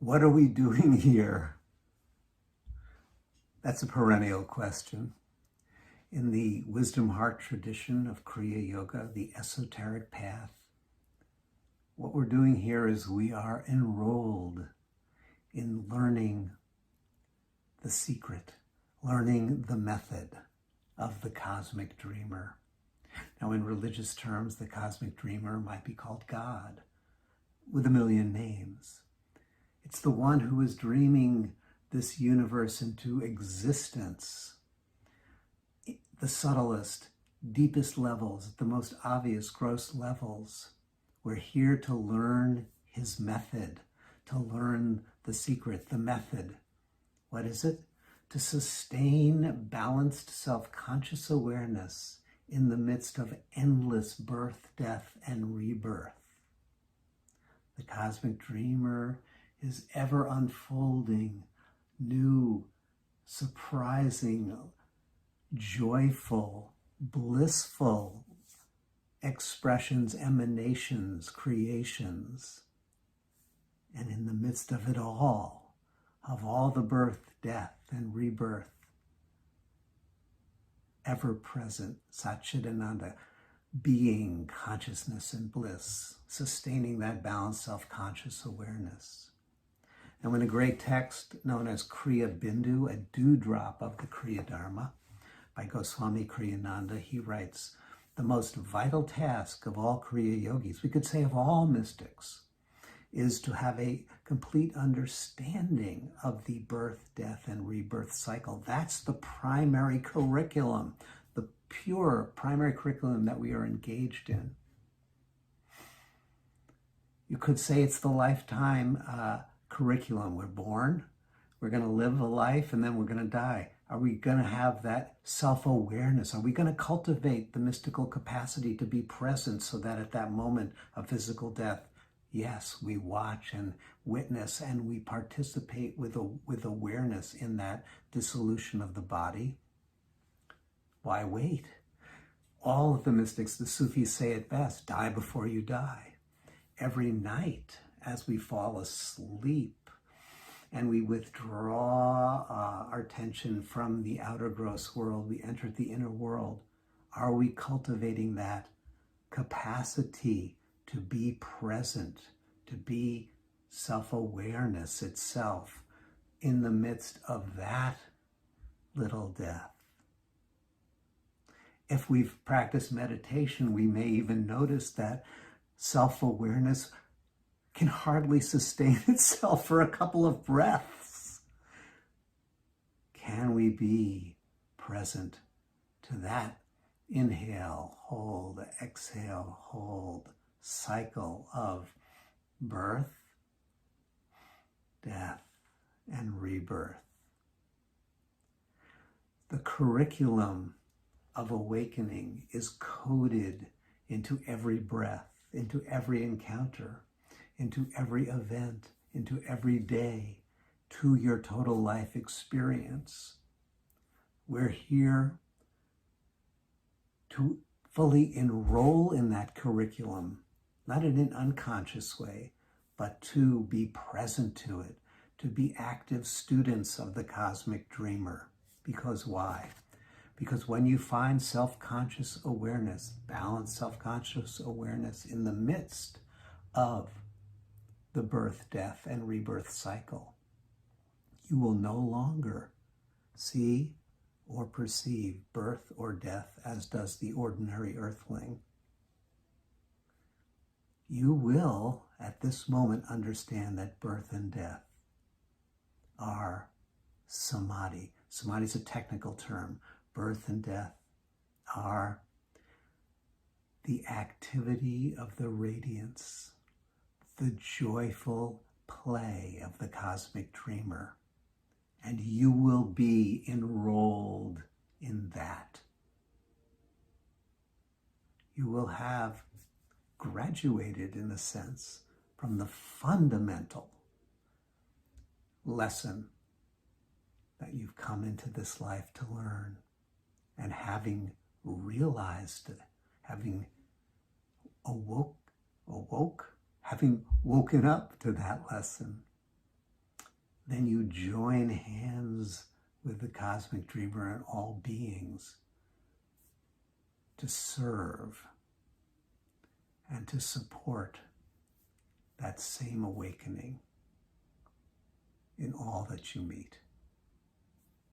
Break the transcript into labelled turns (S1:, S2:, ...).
S1: What are we doing here? That's a perennial question. In the Wisdom Heart tradition of Kriya Yoga, the esoteric path, what we're doing here is we are enrolled in learning the secret, learning the method of the cosmic dreamer. Now, in religious terms, the cosmic dreamer might be called God, with a million names. It's the one who is dreaming this universe into existence. The subtlest, deepest levels, the most obvious, gross levels. We're here to learn his method, to learn the secret, the method. What is it? To sustain balanced self-conscious awareness in the midst of endless birth, death, and rebirth. The cosmic dreamer is ever unfolding new, surprising, joyful, blissful expressions, emanations, creations. And in the midst of it all, of all the birth, death, and rebirth, ever present, Satchidananda, being, consciousness, and bliss, sustaining that balanced self-conscious awareness. And in a great text known as Kriya Bindu, a dewdrop of the Kriya Dharma, by Goswami Kriyananda, he writes, the most vital task of all Kriya yogis, we could say of all mystics, is to have a complete understanding of the birth, death, and rebirth cycle. That's the primary curriculum, the pure primary curriculum that we are engaged in. You could say it's the lifetime curriculum. We're born, we're going to live a life, and then we're going to die. Are we going to have that self-awareness? Are we going to cultivate the mystical capacity to be present so that at that moment of physical death, yes, we watch and witness and we participate with awareness in that dissolution of the body? Why wait? All of the mystics, the Sufis say it best, die before you die. Every night as we fall asleep and we withdraw our attention from the outer gross world, we enter the inner world. Are we cultivating that capacity to be present, to be self-awareness itself in the midst of that little death? If we've practiced meditation, we may even notice that self-awareness can hardly sustain itself for a couple of breaths. Can we be present to that inhale, hold, exhale, hold cycle of birth, death, and rebirth? The curriculum of awakening is coded into every breath, into every encounter, into every event, into every day, to your total life experience. We're here to fully enroll in that curriculum, not in an unconscious way, but to be present to it, to be active students of the cosmic dreamer. Because why? Because when you find self-conscious awareness, balanced self-conscious awareness in the midst of the birth, death, and rebirth cycle, you will no longer see or perceive birth or death as does the ordinary earthling. You will, at this moment, understand that birth and death are samadhi. Samadhi is a technical term. Birth and death are the activity of the radiance, the joyful play of the cosmic dreamer. And you will be enrolled in that. You will have graduated, in a sense, from the fundamental lesson that you've come into this life to learn. And having realized it, having having woken up to that lesson, then you join hands with the cosmic dreamer and all beings to serve and to support that same awakening in all that you meet.